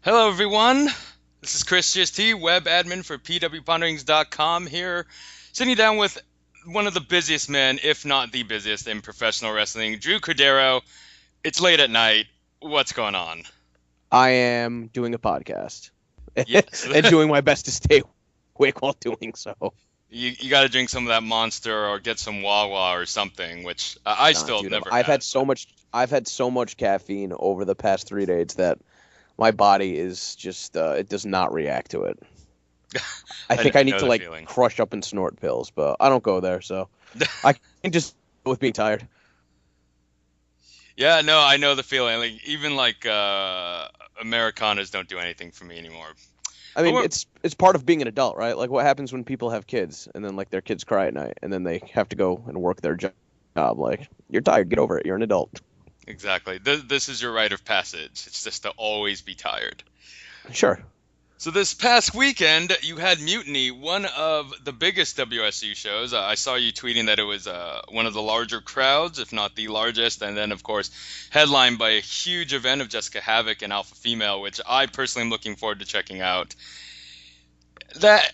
Hello, everyone. This is Chris GST, web admin for pwponderings.com here, sitting down with one of the busiest men, if not the busiest, in professional wrestling, Drew Cordeiro. It's late at night. What's going on? I am doing a podcast Yes. and doing my best to stay awake while doing so. You got to drink some of that Monster or get some Wawa or something, which I Nah, still have dude, never I've had. had so much. I've had so much caffeine over the past 3 days that my body is just it does not react to it. I think I I need know to the like feeling. crush up and snort pills, but I don't go there, so I can just go with being tired. Yeah, no, I know the feeling. Like even like Americanas don't do anything for me anymore. I But mean, we're it's part of being an adult, right? Like what happens when people have kids and then like their kids cry at night and then they have to go and work their job. Like you're tired, get over it. You're an adult. exactly. This is your rite of passage. It's just to always be tired. Sure. So this past weekend, you had Mutiny, one of the biggest WSU shows. I saw you tweeting that it was one of the larger crowds, if not the largest, and then of course headlined by a huge event of Jessica Havoc and Alpha Female, which I personally am looking forward to checking out. That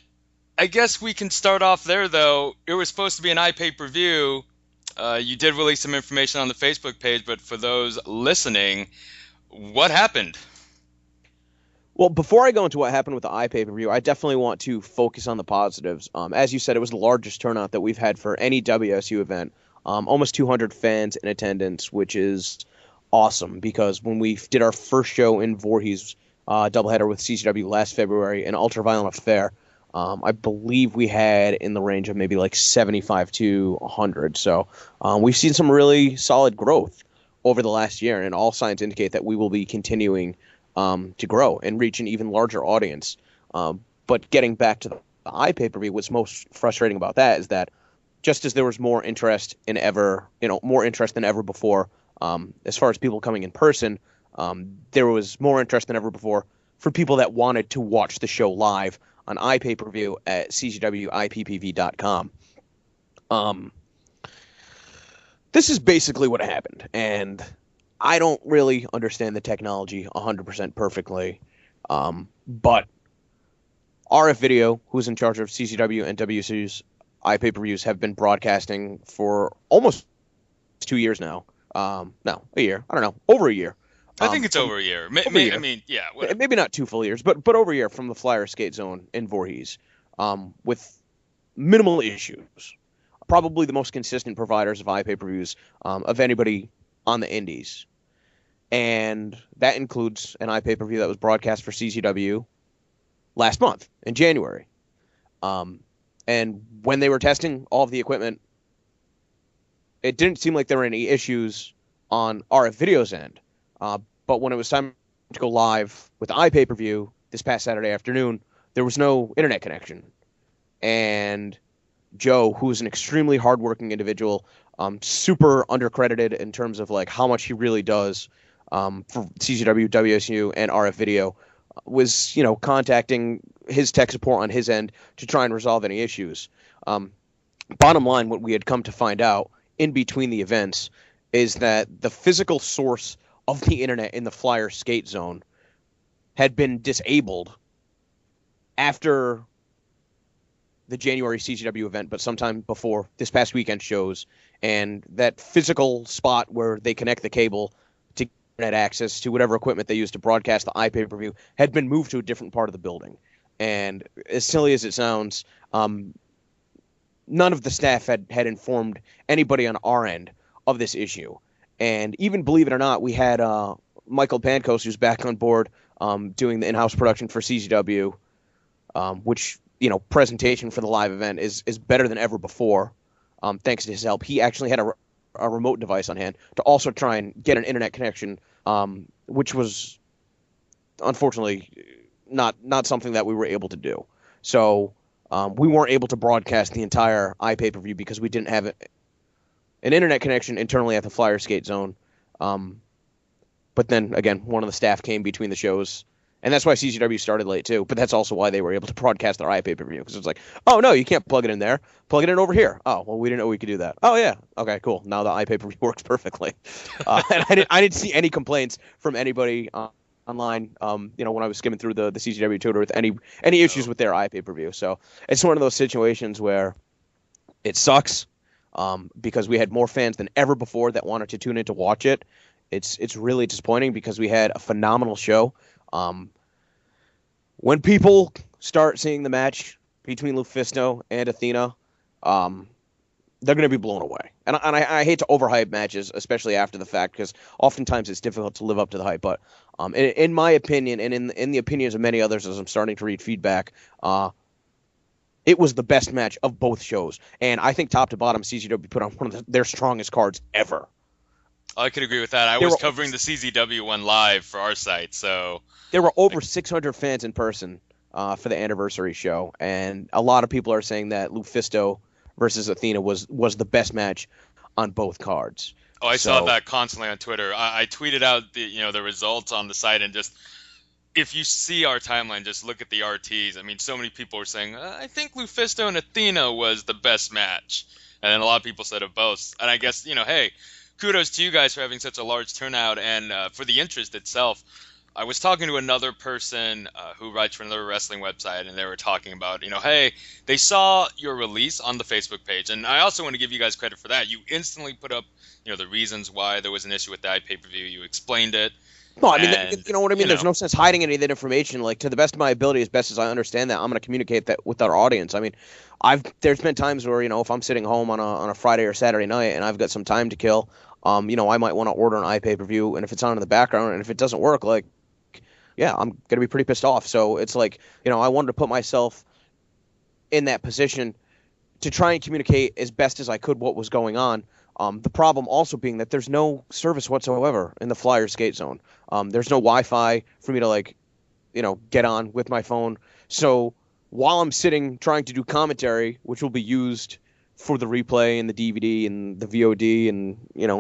I guess we can start off there though. It was supposed to be an iPay-per-view. You did release some information on the Facebook page, but for those listening, what happened? Well, before I go into what happened with the iPay-per-view, I definitely want to focus on the positives. As you said, it was the largest turnout that we've had for any WSU event. Almost 200 fans in attendance, which is awesome because when we did our first show in Voorhees, doubleheader with CCW last February, an ultra-violent affair, I believe we had in the range of maybe like 75 to 100. So we've seen some really solid growth over the last year, and all signs indicate that we will be continuing to grow and reach an even larger audience. But getting back to the iPay-per-view, what's most frustrating about that is that just as there was more interest in ever, more interest than ever before, as far as people coming in person, there was more interest than ever before for people that wanted to watch the show live on iPay-per-view at ccwippv.com. Um, this is basically what happened, and I don't really understand the technology 100% perfectly. But RF Video, who's in charge of CCW and WCU's iPay-per-views, have been broadcasting for almost 2 years now. No, a year. I don't know, over a year. I think it's From over a year. over a I year, mean, yeah, whatever. maybe not 2 full years, but over a year from the Flyer Skate Zone in Voorhees, with minimal issues. Probably the most consistent providers of iPay-per-views of anybody on the Indies, and that includes an iPay-per-view that was broadcast for CCW last month in January. Um, and when they were testing all of the equipment, it didn't seem like there were any issues on RF Video's end. But when it was time to go live with the iPay-per-view this past Saturday afternoon, there was no internet connection. And Joe, who is an extremely hardworking individual, super undercredited in terms of like how much he really does for CCW, WSU, and RF Video, was contacting his tech support on his end to try and resolve any issues. Um, Bottom line, what we had come to find out in between the events is that the physical source of the internet in the Flyer skate zone had been disabled after the January CCW event, but sometime before this past weekend shows, and that physical spot where they connect the cable to internet access to whatever equipment they use to broadcast the iPay-per-view had been moved to a different part of the building. And as silly as it sounds, none of the staff had informed anybody on our end of this issue. And even believe it or not, we had Michael Pankos, who's back on board, doing the in-house production for CCW, which presentation for the live event is better than ever before, thanks to his help. He actually had a remote device on hand to also try and get an internet connection, which was unfortunately not something that we were able to do. So we weren't able to broadcast the entire iPay-per-view because we didn't have an internet connection internally at the Flyer Skate Zone. But then again, one of the staff came between the shows, and that's why CCW started late too. But that's also why they were able to broadcast their iPay-per-view, because it's like, oh no, you can't plug it in there. Plug it in over here. Oh well, we didn't know we could do that. Oh yeah, okay, cool. Now the iPay-per-view works perfectly. And I didn't see any complaints from anybody online, when I was skimming through the CCW Twitter with any issues with their iPay-per-view. So it's one of those situations where it sucks because we had more fans than ever before that wanted to tune in to watch it. It's really disappointing because we had a phenomenal show. When people start seeing the match between Lufisto and Athena, they're going to be blown away. And I hate to overhype matches, especially after the fact, because oftentimes it's difficult to live up to the hype. But in my opinion, and in the opinions of many others, as I'm starting to read feedback, it was the best match of both shows. And I think top to bottom, CZW put on one of their strongest cards ever. I could agree with that. I was covering the CZW one live for our site, so there were over 600 fans in person for the anniversary show, and a lot of people are saying that Lufisto versus Athena was the best match on both cards. Oh, I saw that constantly on Twitter. I tweeted out the results on the site, and just if you see our timeline, just look at the RTs. I mean, so many people were saying, I think Lufisto and Athena was the best match, and then a lot of people said of both. And I guess hey, kudos to you guys for having such a large turnout and for the interest itself. I was talking to another person who writes for another wrestling website, and they were talking about, hey, they saw your release on the Facebook page, and I also want to give you guys credit for that. You instantly put up, the reasons why there was an issue with the iPay-per-view. You explained it. No, I mean, you know what I mean? There's no sense hiding any of that information. Like, to the best of my ability, as best as I understand that, I'm going to communicate that with our audience. I mean, there's been times where, if I'm sitting home on a Friday or Saturday night and I've got some time to kill, I might want to order an iPay-per-view, and if it's on in the background, and if it doesn't work, like, yeah, I'm going to be pretty pissed off. So it's like, I wanted to put myself in that position to try and communicate as best as I could what was going on. The problem also being that there's no service whatsoever in the Flyer skate zone. There's no Wi-Fi for me to get on with my phone. So while I'm sitting trying to do commentary, which will be used for the replay and the DVD and the VOD and,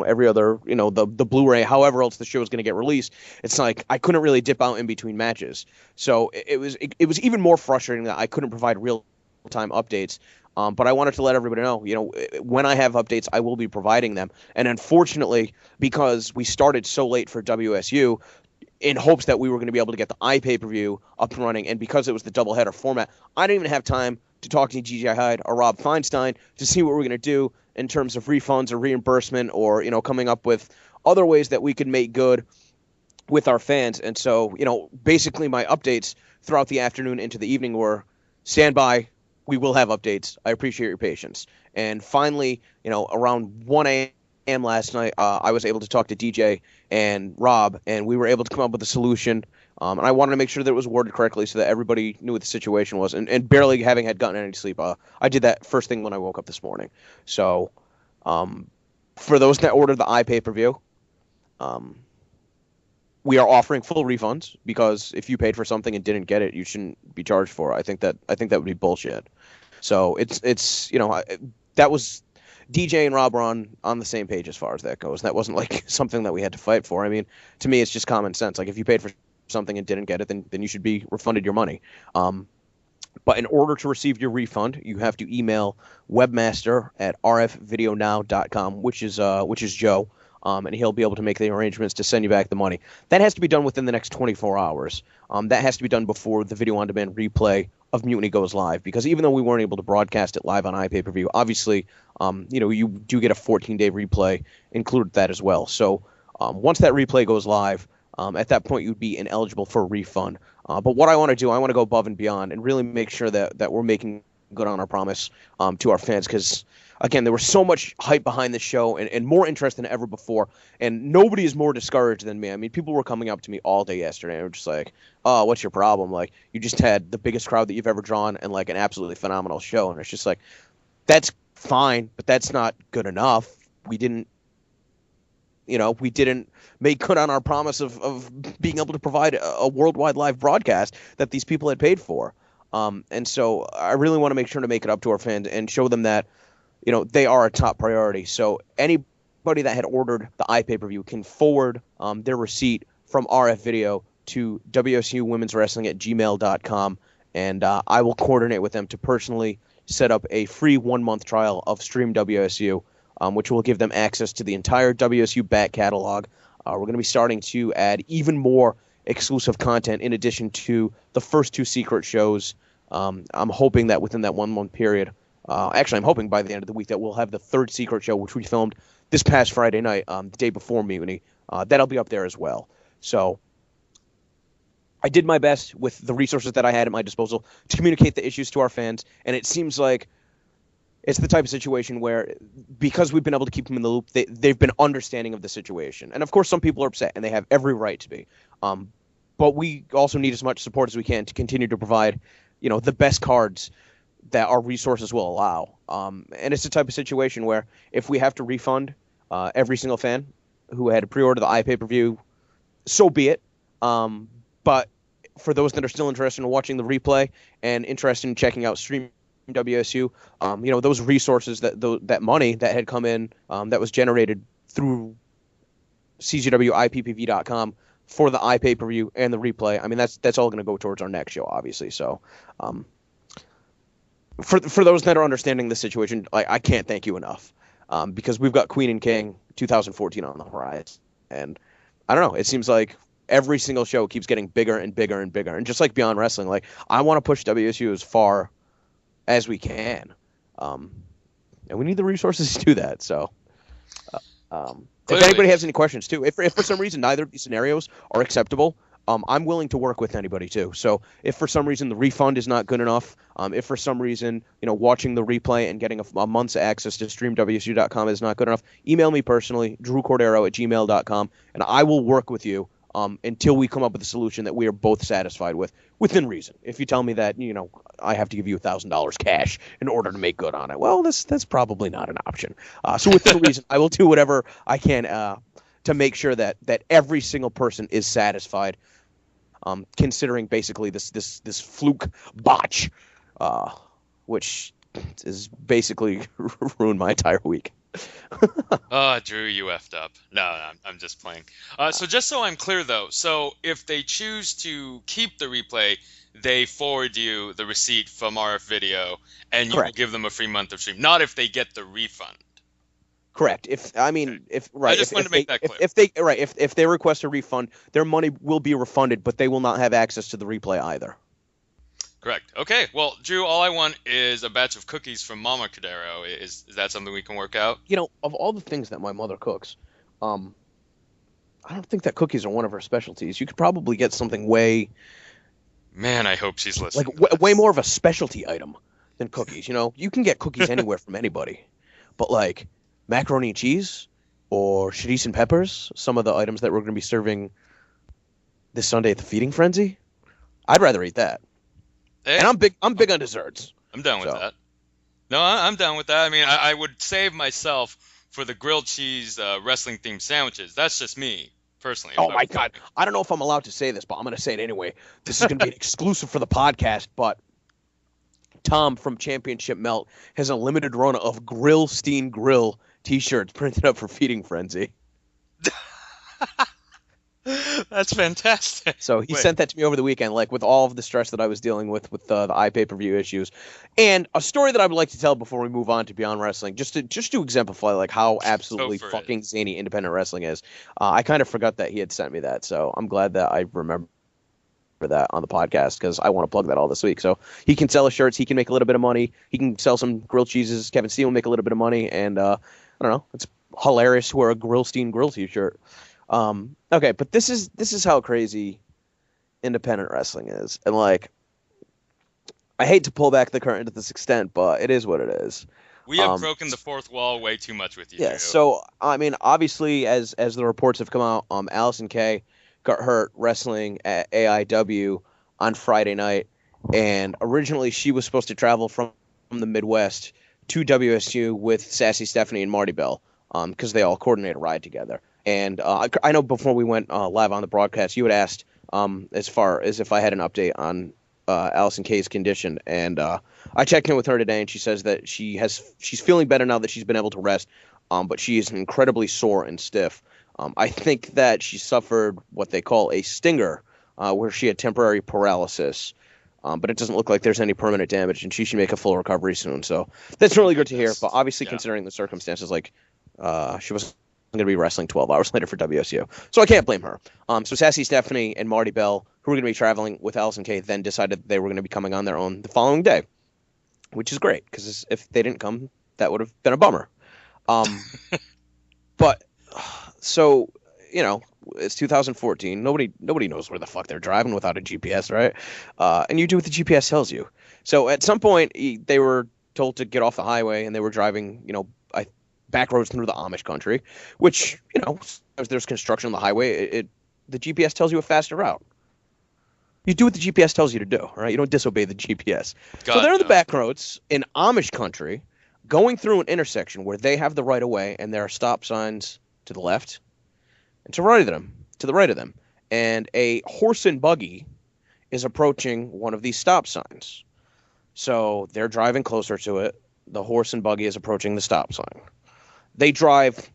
every other, the Blu-ray, however else the show is going to get released, it's like I couldn't really dip out in between matches. So it was even more frustrating that I couldn't provide real-time updates. But I wanted to let everybody know, when I have updates, I will be providing them. And unfortunately, because we started so late for WSU, in hopes that we were going to be able to get the iPay-per-view up and running, and because it was the doubleheader format, I didn't even have time to talk to GJ Hyde or Rob Feinstein to see what we're going to do in terms of refunds or reimbursement or, coming up with other ways that we could make good with our fans. And so, basically my updates throughout the afternoon into the evening were, stand by, we will have updates. I appreciate your patience. And finally, around 1 a.m. last night, I was able to talk to DJ and Rob, and we were able to come up with a solution. And I wanted to make sure that it was worded correctly so that everybody knew what the situation was. And barely having had gotten any sleep, I did that first thing when I woke up this morning. So for those that ordered the iPay-per-view, we are offering full refunds, because if you paid for something and didn't get it, you shouldn't be charged for it. I think that would be bullshit. So it's that was DJ and Rob were on the same page as far as that goes. That wasn't like something that we had to fight for. I mean, to me, it's just common sense. Like, if you paid for something and didn't get it, then you should be refunded your money. But in order to receive your refund, you have to email webmaster@rfvideonow.com, which is Joe. And he'll be able to make the arrangements to send you back the money. That has to be done within the next 24 hours. That has to be done before the video-on-demand replay of Mutiny goes live, because even though we weren't able to broadcast it live on iPay-per-view, obviously, you do get a 14-day replay included that as well. So once that replay goes live, at that point you'd be ineligible for a refund. But what I want to do, I want to go above and beyond and really make sure that we're making good on our promise to our fans, because again, there was so much hype behind the show and more interest than ever before, and nobody is more discouraged than me. I mean, people were coming up to me all day yesterday and were just like, oh, what's your problem? Like, you just had the biggest crowd that you've ever drawn and like an absolutely phenomenal show. And it's just like, that's fine, but that's not good enough. We didn't make good on our promise of being able to provide a worldwide live broadcast that these people had paid for. And so I really want to make sure to make it up to our fans and show them that, they are a top priority. So anybody that had ordered the iPay-per-view can forward their receipt from RF Video to WSUWomen'sWrestling@gmail.com, and I will coordinate with them to personally set up a free 1-month trial of Stream WSU, which will give them access to the entire WSU back catalog. We're going to be starting to add even more exclusive content in addition to the first 2 secret shows. I'm hoping that within that 1 month period, actually I'm hoping by the end of the week that we'll have the 3rd secret show, which we filmed this past Friday night, the day before Mutiny. That'll be up there as well. So I did my best with the resources that I had at my disposal to communicate the issues to our fans, and it seems like it's the type of situation where, because we've been able to keep them in the loop, they've been understanding of the situation. And of course, some people are upset, and they have every right to be. But we also need as much support as we can to continue to provide, the best cards that our resources will allow. And it's the type of situation where if we have to refund every single fan who had to pre-order the iPPV, so be it. But for those that are still interested in watching the replay and interested in checking out Stream WSU, those resources, that money that had come in, that was generated through CGWIPPV.com for the iPay-per-view and the replay. I mean, that's all going to go towards our next show, obviously. So, for those that are understanding the situation, I can't thank you enough, because we've got Queen and King 2014 on the horizon, and I don't know. It seems like every single show keeps getting bigger and bigger and bigger, and just like Beyond Wrestling, I want to push WSU as far as we can, and we need the resources to do that. So, if anybody has any questions too, if for some reason neither of these scenarios are acceptable, I'm willing to work with anybody too. So if for some reason the refund is not good enough, if for some reason watching the replay and getting a month's access to streamwsu.com is not good enough, email me personally, drewcordero@gmail.com, and I will work with you until we come up with a solution that we are both satisfied with, within reason. If you tell me that, I have to give you $1,000 cash in order to make good on it, well, that's probably not an option. So within reason, I will do whatever I can to make sure that every single person is satisfied, considering basically this fluke botch, which is basically ruined my entire week. Oh, Drew, you effed up. No, I'm just playing. So just so I'm clear, though, so if they choose to keep the replay, they forward you the receipt from RF Video, and you will give them a free month of stream. Not if they get the refund. Correct. I just wanted to make that clear. If they request a refund, their money will be refunded, but they will not have access to the replay either. Correct. Okay. Well, Drew, all I want is a batch of cookies from Mama Cordeiro. Is that something we can work out? Of all the things that my mother cooks, I don't think that cookies are one of her specialties. You could probably get something way... Man, I hope she's listening. Way more of a specialty item than cookies. You can get cookies anywhere from anybody. But macaroni and cheese or chorizo and peppers, some of the items that we're going to be serving this Sunday at the Feeding Frenzy, I'd rather eat that. Hey, and I'm big on desserts. I'm down with that. No, I'm down with that. I mean, I would save myself for the grilled cheese wrestling themed sandwiches. That's just me personally. Oh my God. I don't know if I'm allowed to say this, but I'm going to say it anyway. This is going to be an exclusive for the podcast, but Tom from Championship Melt has a limited run of Grillstein Grill t-shirts printed up for Feeding Frenzy. That's fantastic. So he sent that to me over the weekend, with all of the stress that I was dealing with the iPay-per-view issues, and a story that I would like to tell before we move on to Beyond Wrestling, just to exemplify how absolutely fucking zany independent wrestling is. I kind of forgot that he had sent me that, so I'm glad that I remember that on the podcast, because I want to plug that all this week. So he can sell his shirts, he can make a little bit of money, he can sell some grilled cheeses, Kevin Steele will make a little bit of money, and I don't know, it's hilarious to wear a Grillstein Grill t-shirt. Okay, but this is how crazy independent wrestling is, and I hate to pull back the curtain to this extent, but it is what it is. We have broken the fourth wall way too much with you. Yeah, Drew. So I mean, obviously, as the reports have come out, Allison Kay got hurt wrestling at AIW on Friday night, and originally she was supposed to travel from the Midwest to WSU with Sassy Stephanie and Marty Bell, because they all coordinate a ride together. And I know before we went live on the broadcast, you had asked as far as if I had an update on Allison Kay's condition. And I checked in with her today, and she says that she's feeling better now that she's been able to rest, but she is incredibly sore and stiff. I think that she suffered what they call a stinger, where she had temporary paralysis. But it doesn't look like there's any permanent damage, and she should make a full recovery soon. So that's really good to hear. But obviously, considering the circumstances, she was going to be wrestling 12 hours later for WSU. So I can't blame her. So Sassy Stephanie and Marty Bell, who were going to be traveling with Allison Kay, then decided they were going to be coming on their own the following day, which is great because if they didn't come, that would have been a bummer. But so, it's 2014. Nobody knows where the fuck they're driving without a GPS, right? And you do what the GPS tells you. So at some point, they were told to get off the highway, and they were driving, back roads through the Amish country, which, as there's construction on the highway, the GPS tells you a faster route. You do what the GPS tells you to do, right? You don't disobey the GPS. So they're in the back roads in Amish country, going through an intersection where they have the right of way, and there are stop signs to the left and to the right of them. And a horse and buggy is approaching one of these stop signs. So they're driving closer to it. The horse and buggy is approaching the stop sign. They drive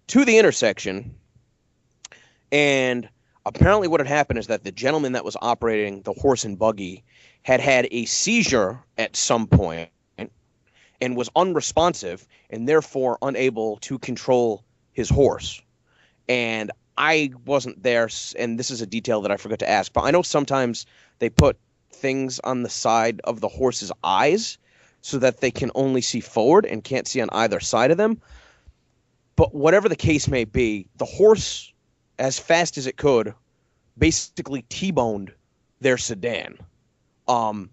to the intersection, and apparently what had happened is that the gentleman that was operating the horse and buggy had a seizure at some point and was unresponsive and therefore unable to control his horse. And I wasn't there, and this is a detail that I forgot to ask, but I know sometimes they put things on the side of the horse's eyes so that they can only see forward and can't see on either side of them. But whatever the case may be, the horse, as fast as it could, basically T-boned their sedan. And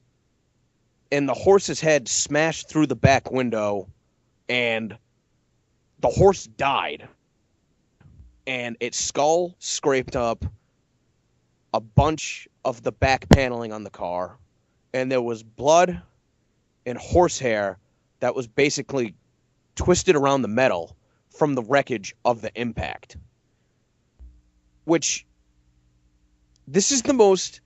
the horse's head smashed through the back window, and the horse died. And its skull scraped up a bunch of the back paneling on the car, and there was blood and horsehair that was basically twisted around the metal from the wreckage of the impact. Which, this is the most,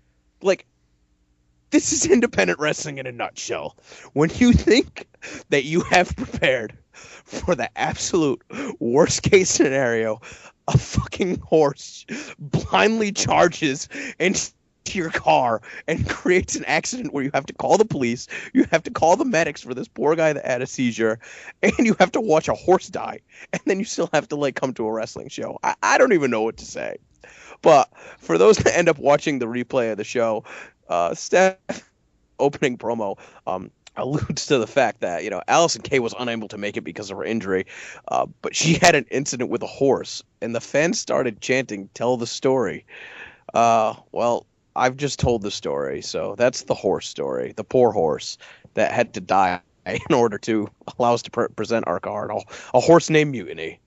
this is independent wrestling in a nutshell. When you think that you have prepared for the absolute worst case scenario, a fucking horse blindly charges into your car and creates an accident where you have to call the police, you have to call the medics for this poor guy that had a seizure, and you have to watch a horse die, and then you still have to come to a wrestling show. I don't even know what to say. But for those that end up watching the replay of the show, Steph opening promo alludes to the fact that, Allison Kay was unable to make it because of her injury, but she had an incident with a horse, and the fans started chanting, "Tell the story." Well, I've just told the story, so that's the horse story. The poor horse that had to die in order to allow us to present our card. A horse named Mutiny.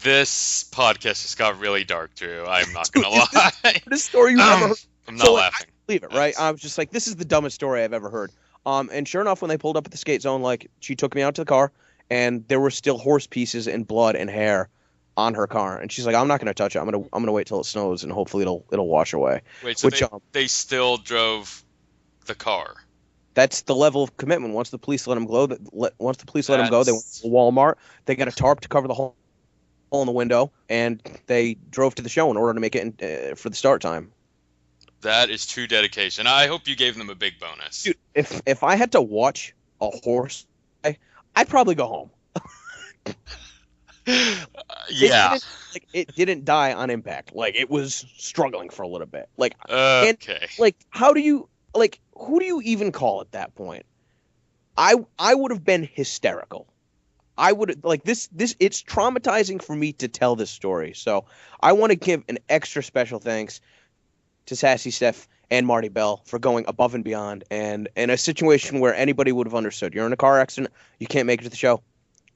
This podcast just got really dark, Drew. I'm not going to lie. This story you've ever heard. I'm not laughing. I believe it, right? I was just like, this is the dumbest story I've ever heard. And sure enough, when they pulled up at the skate zone, she took me out to the car, and there were still horse pieces and blood and hair on her car, and she's like, "I'm not going to touch it. I'm gonna wait till it snows, and hopefully it'll wash away." Wait, so they still drove the car? That's the level of commitment. Once the police let them go, they went to Walmart. They got a tarp to cover the hole in the window, and they drove to the show in order to make it for the start time. That is true dedication. I hope you gave them a big bonus. Dude, if I had to watch a horse, I'd probably go home. Yeah. It didn't die on impact. It was struggling for a little bit. Okay. How do you who do you even call at that point? I would have been hysterical. I would this it's traumatizing for me to tell this story. So I want to give an extra special thanks to Sassy Steph and Marty Bell for going above and beyond, and in a situation where anybody would have understood. You're in a car accident, you can't make it to the show.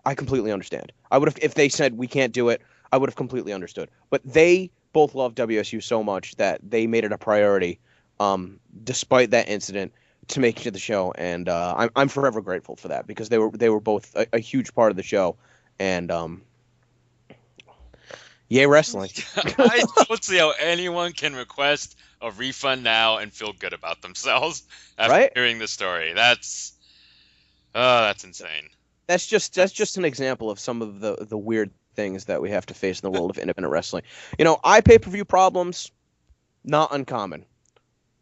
I completely understand. I would have, if they said we can't do it, I would have completely understood. But they both love WSU so much that they made it a priority, despite that incident, to make it to the show, and I'm forever grateful for that because they were both a huge part of the show, and yay wrestling. I don't see how anyone can request a refund now and feel good about themselves after hearing the story. That's insane. That's just an example of some of the weird things that we have to face in the world of independent wrestling. iPPV problems, not uncommon.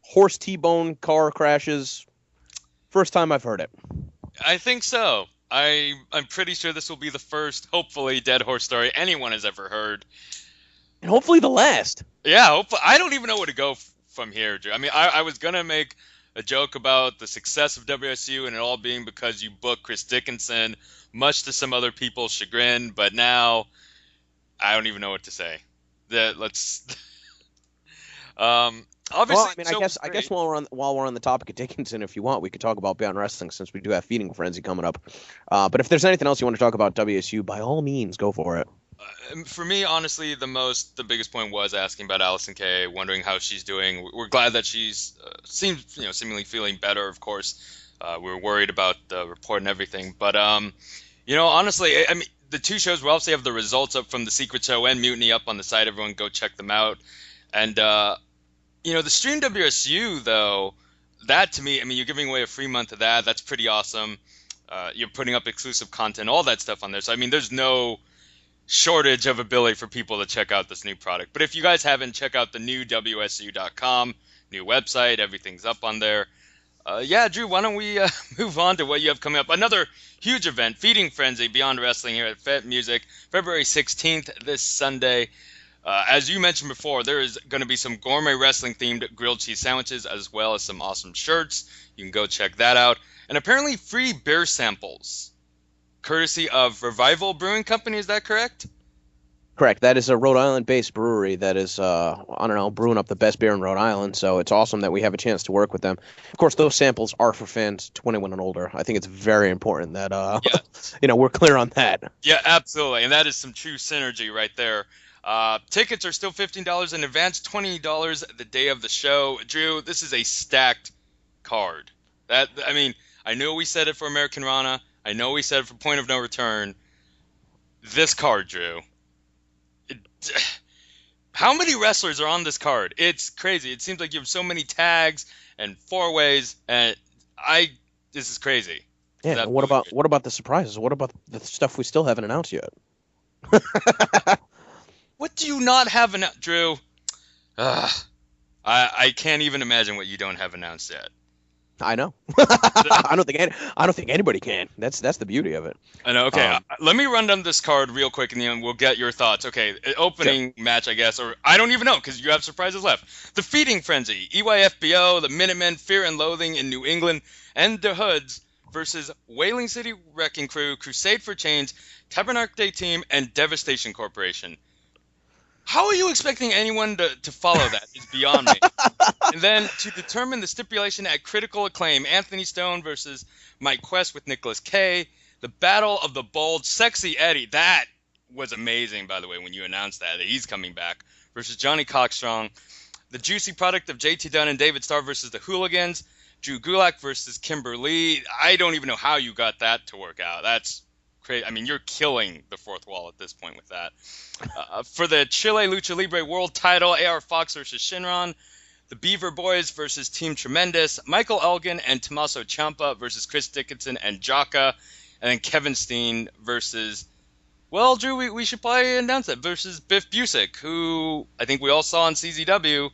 Horse T-bone car crashes, first time I've heard it. I think so. I'm pretty sure this will be the first, hopefully, dead horse story anyone has ever heard. And hopefully the last. Yeah, hopefully. I don't even know where to go from here, Drew. I mean, I was gonna make a joke about the success of WSU and it all being because you booked Chris Dickinson, much to some other people's chagrin. But now I don't even know what to say. That let's. Obviously, Well, I mean, I guess while we're on the topic of Dickinson, if you want, we could talk about Beyond Wrestling since we do have Feeding Frenzy coming up. But if there's anything else you want to talk about WSU, by all means, go for it. For me, honestly, the biggest point was asking about Allison Kay, wondering how she's doing. We're glad that she's seems seemingly feeling better. Of course, we were worried about the report and everything, but honestly, I mean, the two shows we obviously have the results up from the Secret Show and Mutiny up on the site. Everyone go check them out. And the Stream WSU though, that to me, I mean, you're giving away a free month of that. That's pretty awesome. You're putting up exclusive content, all that stuff on there. So I mean, there's no shortage of ability for people to check out this new product. But if you guys haven't, check out the new WSU.com, new website. Everything's up on there. Drew, why don't we move on to what you have coming up? Another huge event, Feeding Frenzy Beyond Wrestling here at Fet Music, February 16th, this Sunday. As you mentioned before, there is going to be some gourmet wrestling-themed grilled cheese sandwiches as well as some awesome shirts. You can go check that out. And apparently free beer samples, courtesy of Revival Brewing Company. Is that correct? Correct. That is a Rhode Island-based brewery that is, brewing up the best beer in Rhode Island. So it's awesome that we have a chance to work with them. Of course, those samples are for fans 21 and older. I think it's very important that, we're clear on that. Yeah, absolutely. And that is some true synergy right there. Tickets are still $15 in advance, $20 the day of the show. Drew, this is a stacked card. I know we said it for American Rana. I know we said it for Point of No Return. This card, Drew. How many wrestlers are on this card? It's crazy. It seems like you have so many tags and four-ways, and this is crazy. Yeah. And what about the surprises? What about the stuff we still haven't announced yet? What do you not have announced, Drew? I can't even imagine what you don't have announced yet. I know. I don't think anybody can. That's the beauty of it. I know. Okay, let me run down this card real quick, and then we'll get your thoughts. Okay, opening match, I guess, or I don't even know because you have surprises left. The Feeding Frenzy, EYFBO, the Minutemen, Fear and Loathing in New England, and the Hoods versus Whaling City Wrecking Crew, Crusade for Change, Tabernacle Team, and Devastation Corporation. How are you expecting anyone to follow that is beyond me. And then to determine the stipulation at Critical Acclaim, Anthony Stone versus Mike Quest with Nicholas Kay. The Battle of the Bold, Sexy Eddie. That was amazing, by the way, when you announced that he's coming back. Versus Johnny Cockstrong. The Juicy Product of JT Dunn and David Starr versus the Hooligans. Drew Gulak versus Kimberly. I don't even know how you got that to work out. That's crazy. I mean, you're killing the fourth wall at this point with that. For the Chile Lucha Libre World Title, AR Fox versus Shinron. The Beaver Boys versus Team Tremendous. Michael Elgin and Tommaso Ciampa versus Chris Dickinson and Jaka. And then Kevin Steen versus, well, Drew, we should probably announce that, versus Biff Busick, who I think we all saw on CZW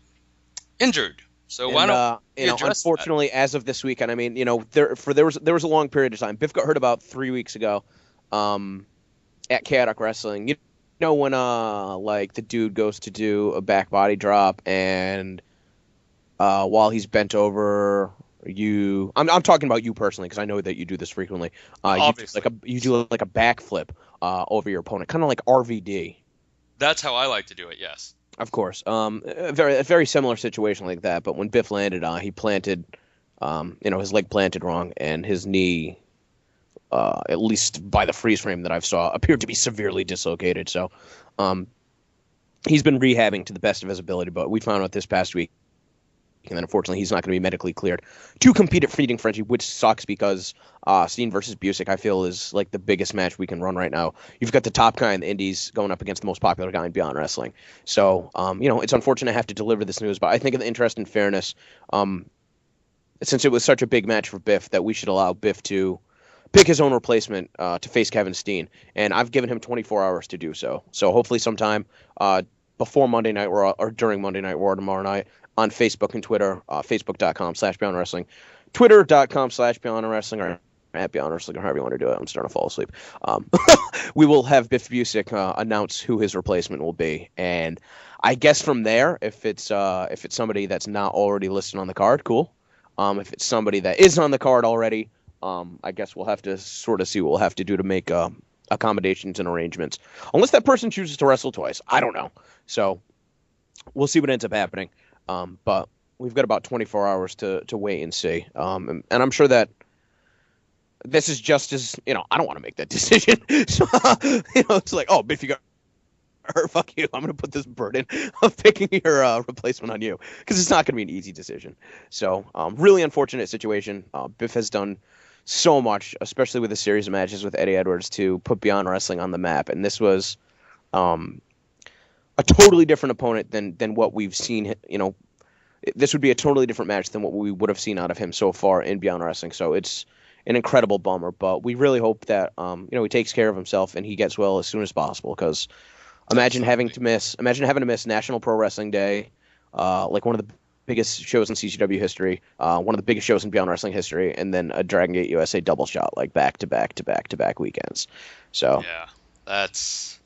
injured. So why don't we address unfortunately, that? As of this weekend, I mean, there was a long period of time. Biff got hurt about 3 weeks ago at Chaotic Wrestling. You know when the dude goes to do a back body drop and while he's bent over, I'm talking about you personally because I know that you do this frequently. You do a backflip over your opponent, kind of like RVD. That's how I like to do it. Yes. Of course. A very similar situation like that, but when Biff landed, he planted, his leg planted wrong, and his knee, at least by the freeze frame that I've saw, appeared to be severely dislocated. So, he's been rehabbing to the best of his ability, but we found out this past week, and then unfortunately he's not going to be medically cleared to compete at Feeding Frenzy, which sucks because Steen versus Busick, I feel, is like the biggest match we can run right now. You've got the top guy in the indies going up against the most popular guy in Beyond Wrestling. So, it's unfortunate to have to deliver this news, but I think in the interest and fairness, since it was such a big match for Biff, that we should allow Biff to pick his own replacement to face Kevin Steen. And I've given him 24 hours to do so. So hopefully sometime before Monday Night Raw or during Monday Night Raw tomorrow night, on Facebook and Twitter, facebook.com/Beyond Wrestling, twitter.com/Beyond Wrestling, or at Beyond Wrestling, or however you want to do it. I'm starting to fall asleep. We will have Biff Busick announce who his replacement will be, and I guess from there, if it's somebody that's not already listed on the card, cool. If it's somebody that is on the card already, I guess we'll have to sort of see what we'll have to do to make accommodations and arrangements. Unless that person chooses to wrestle twice, I don't know. So we'll see what ends up happening. But we've got about 24 hours to wait and see. And I'm sure that this is just as, I don't want to make that decision. So, it's like, oh, if you got her, fuck you. I'm going to put this burden of picking your replacement on you, because it's not going to be an easy decision. So, really unfortunate situation. Biff has done so much, especially with a series of matches with Eddie Edwards, to put Beyond Wrestling on the map. And this was a totally different opponent than what we've seen. This would be a totally different match than what we would have seen out of him so far in Beyond Wrestling. So it's an incredible bummer, but we really hope that he takes care of himself and he gets well as soon as possible. Because imagine having to miss National Pro Wrestling Day, like one of the biggest shows in CCW history, one of the biggest shows in Beyond Wrestling history, and then a Dragon Gate USA double shot, like back to back to back to back weekends. So yeah, that's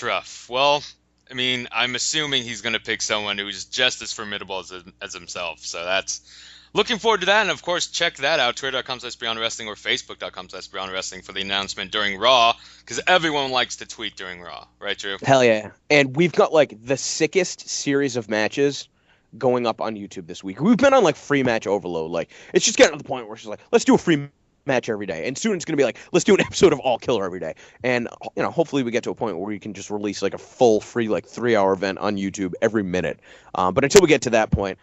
rough. Well, I mean, I'm assuming he's going to pick someone who's just as formidable as himself. So that's looking forward to that. And of course, check that out, twitter.com/Beyond Wrestling or facebook.com/Beyond Wrestling for the announcement during Raw, because everyone likes to tweet during Raw, right, Drew? Hell yeah. And we've got like the sickest series of matches going up on YouTube this week. We've been on like free match overload. Like, it's just getting to the point where it's just like, let's do a free match every day. And soon it's going to be like, let's do an episode of All Killer every day. And, hopefully we get to a point where we can just release like a full free, like 3-hour event on YouTube every minute. But until we get to that point,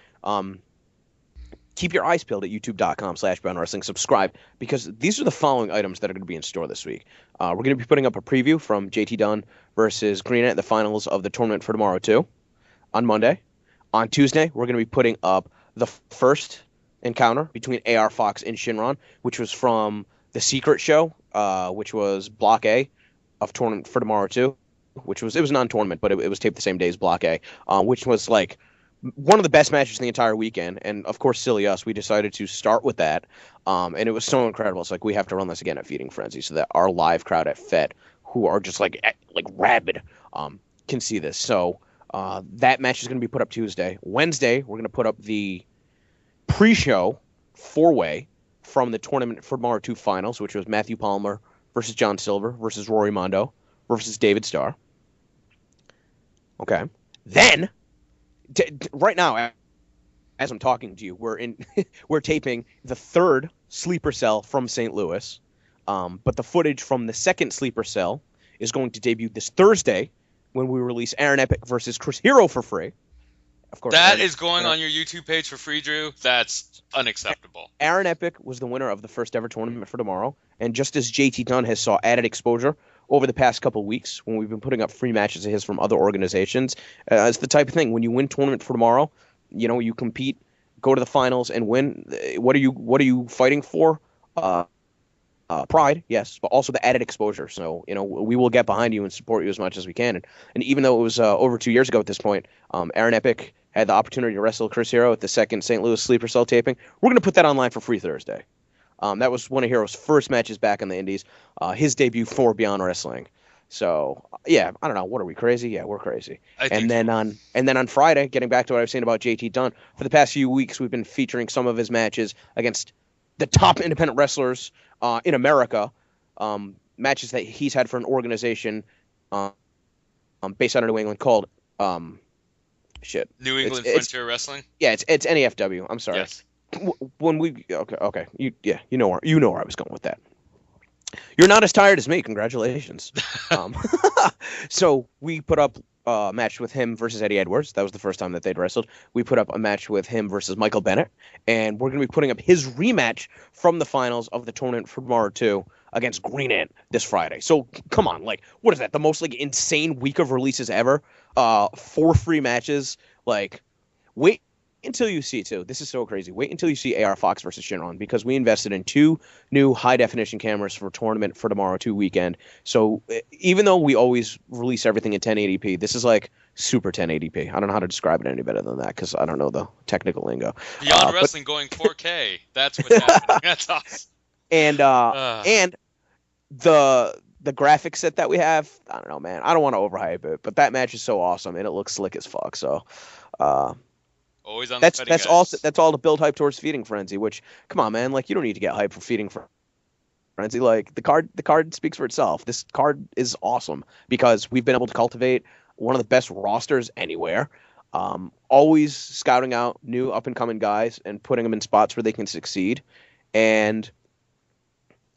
keep your eyes peeled at youtube.com/Beyond Wrestling. Subscribe, because these are the following items that are going to be in store this week. We're going to be putting up a preview from JT Dunn versus Green at the finals of the Tournament for Tomorrow 2 on Monday. On Tuesday, we're going to be putting up the first encounter between AR Fox and Shinron, which was from the Secret Show, which was Block A of Tournament for Tomorrow 2, it was non-tournament, but it was taped the same day as Block A, which was like one of the best matches in the entire weekend. And of course, silly us, we decided to start with that. And it was so incredible. It's like, we have to run this again at Feeding Frenzy so that our live crowd at FET, who are just like rabid, can see this. So that match is going to be put up Tuesday. Wednesday, we're going to put up the pre-show 4-way from the Tournament for Tomorrow 2 finals, which was Matthew Palmer versus John Silver versus Rory Mondo versus David Starr. Okay. Then, right now, as I'm talking to you, we're taping the third sleeper cell from St. Louis, but the footage from the second sleeper cell is going to debut this Thursday when we release Aaron Epic versus Chris Hero for free. Of course, that is going on your YouTube page for free, Drew. That's unacceptable. Aaron Epic was the winner of the first ever Tournament for Tomorrow, and just as JT Dunn has saw added exposure over the past couple of weeks when we've been putting up free matches of his from other organizations, it's the type of thing, when you win Tournament for Tomorrow, you compete, go to the finals and win. What are you fighting for? Pride, yes, but also the added exposure. So, we will get behind you and support you as much as we can. And even though it was over 2 years ago at this point, Aaron Epic had the opportunity to wrestle Chris Hero at the second St. Louis Sleeper Cell taping. We're going to put that online for free Thursday. That was one of Hero's first matches back in the Indies, his debut for Beyond Wrestling. So, yeah, I don't know. What are we, crazy? Yeah, we're crazy. And then on Friday, getting back to what I was saying about JT Dunn, for the past few weeks, we've been featuring some of his matches against the top independent wrestlers in America, matches that he's had for an organization based out of New England called New England Frontier Wrestling. Yeah, it's NEFW. I'm sorry. Yes. When we okay, you know where I was going with that. You're not as tired as me. Congratulations. So we put up a match with him versus Eddie Edwards. That was the first time that they'd wrestled. We put up a match with him versus Michael Bennett, and we're going to be putting up his rematch from the finals of the Tournament for Tomorrow 2 against Green Ant this Friday. So come on, like, what is that? The most insane week of releases ever? 4 free matches. Wait until you see, too. This is so crazy. Wait until you see AR Fox versus Shinron, because we invested in 2 new high-definition cameras for Tournament for Tomorrow 2 weekend. So even though we always release everything in 1080p, this is super 1080p. I don't know how to describe it any better than that, because I don't know the technical lingo. Beyond Wrestling going 4K. That's what's happening. That's awesome. And Uh, and the graphic set that we have, I don't know, man. I don't want to overhype it, but that match is so awesome and it looks slick as fuck. So uh, Always on the that's cutting also edge. that's all to build hype towards Feeding Frenzy. Which, come on, man, like you don't need to get hype for Feeding Frenzy. Like the card speaks for itself. This card is awesome because we've been able to cultivate one of the best rosters anywhere. Always scouting out new up and coming guys and putting them in spots where they can succeed. And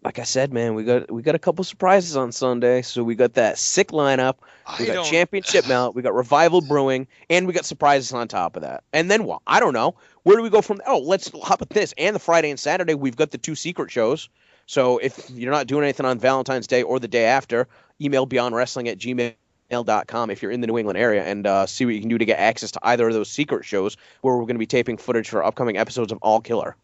like I said, man, we got a couple surprises on Sunday. So we got that sick lineup. We I got don't. championship mount. We got revival brewing, and we got surprises on top of that. And then what? I don't know. Where do we go from? Oh, let's hop at this. And the Friday and Saturday, we've got the 2 secret shows. So if you're not doing anything on Valentine's Day or the day after, email beyondwrestling@gmail.com if you're in the New England area and see what you can do to get access to either of those secret shows where we're going to be taping footage for upcoming episodes of All Killer.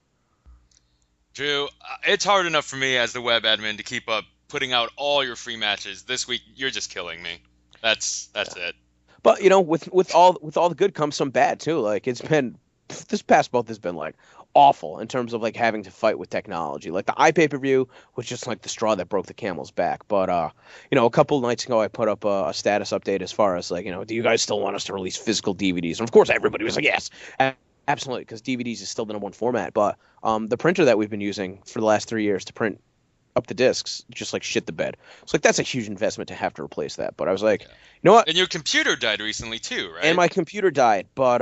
Drew, it's hard enough for me as the web admin to keep up putting out all your free matches. This week, you're just killing me. That's it. But with all the good comes some bad too. Like it's been this past month has been like awful in terms of like having to fight with technology. Like the iPPV was just like the straw that broke the camel's back. But a couple of nights ago I put up a status update as far as like, do you guys still want us to release physical DVDs? And of course everybody was like, yes, absolutely, because DVDs is still the number one format. But the printer that we've been using for the last 3 years to print up the discs just like shit the bed. It's like that's a huge investment to have to replace that. But I was like, Yeah. you know what? And your computer died recently too, right? And my computer died. But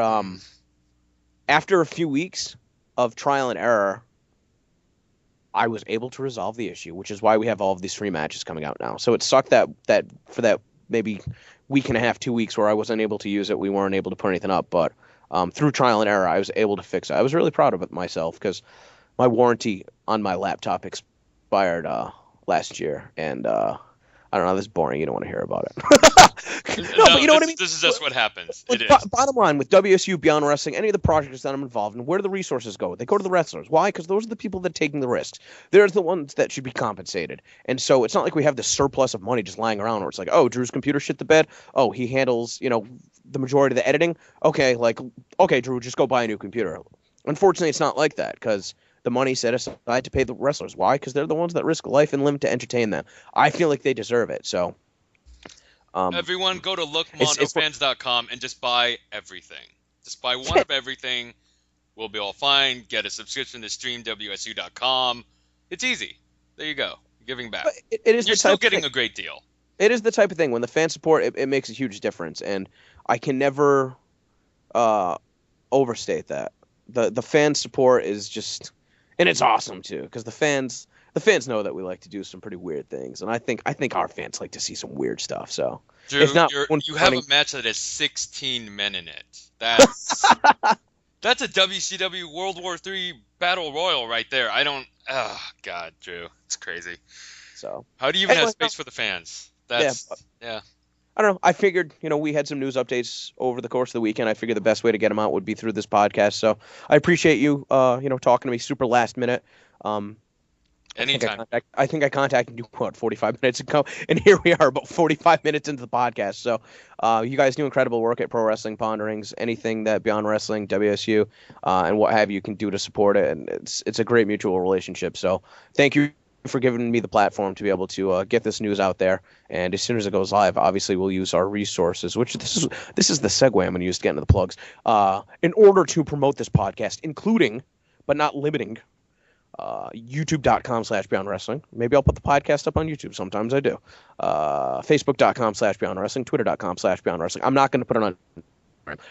after a few weeks of trial and error, I was able to resolve the issue, which is why we have all of these free matches coming out now. So it sucked that for that maybe week and a half, 2 weeks where I wasn't able to use it, we weren't able to put anything up. But through trial and error, I was able to fix it. I was really proud of it myself because my warranty on my laptop expired last year, and I don't know, this is boring. You don't want to hear about it. No, but you know what I mean? This is just what happens. Like, It is. bottom line, with WSU Beyond Wrestling, any of the projects that I'm involved in, where do the resources go? They go to the wrestlers. Why? Because those are the people that are taking the risks. They're the ones that should be compensated. And so it's not like we have this surplus of money just lying around where it's like, oh, Drew's computer shit the bed. Oh, he handles, the majority of the editing. Okay, Drew, just go buy a new computer. Unfortunately, it's not like that because the money set aside to pay the wrestlers. Why? Because they're the ones that risk life and limb to entertain them. I feel like they deserve it. So. Everyone go to It's lookmondofans.com and just buy everything. Just buy one of everything. We'll be all fine. Get a subscription to streamwsu.com. It's easy. There you go. Giving back. It is You're the still type getting a great deal. It is the type of thing when the fan support it makes a huge difference, and I can never overstate that. The fan support is just, and it's awesome too because the fans know that we like to do some pretty weird things, and I think our fans like to see some weird stuff. So Drew, if not, you have a match that has 16 men in it. That's that's a WCW World War III Battle Royal right there. I don't. Oh God, Drew, it's crazy. So How do you even anyway, have space for the fans? That's yeah. I don't know. I figured, we had some news updates over the course of the weekend. I figured the best way to get them out would be through this podcast. So I appreciate you, talking to me super last minute. Anytime. I think I contacted you, 45 minutes ago, and here we are about 45 minutes into the podcast. So you guys do incredible work at Pro Wrestling Ponderings. Anything that Beyond Wrestling, WSU, and what have you can do to support it, and it's a great mutual relationship. So thank you for giving me the platform to be able to get this news out there. And as soon as it goes live, obviously we'll use our resources, which this is the segue I'm going to use to get into the plugs, in order to promote this podcast, including, but not limiting, youtube.com/Beyond Wrestling. Maybe I'll put the podcast up on YouTube. Sometimes I do. Facebook.com/Beyond Wrestling, Twitter.com/Beyond Wrestling. I'm not going to put it on,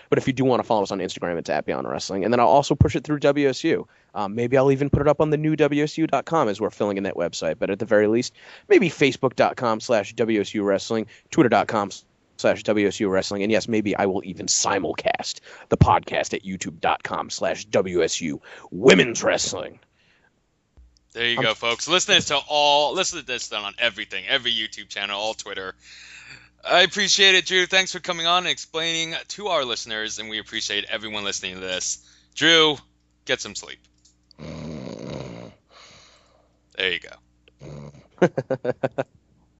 but if you do want to follow us on Instagram, it's at Beyond Wrestling. And then I'll also push it through WSU. Maybe I'll even put it up on the new WSU.com as we're filling in that website. But at the very least, maybe Facebook.com/WSU Wrestling, Twitter.com/WSU Wrestling. And yes, maybe I will even simulcast the podcast at YouTube.com/WSU Women's Wrestling. There you go, folks. Listen to this on everything, every YouTube channel, all Twitter. I appreciate it, Drew. Thanks for coming on and explaining to our listeners, and we appreciate everyone listening to this. Drew, get some sleep. There you go.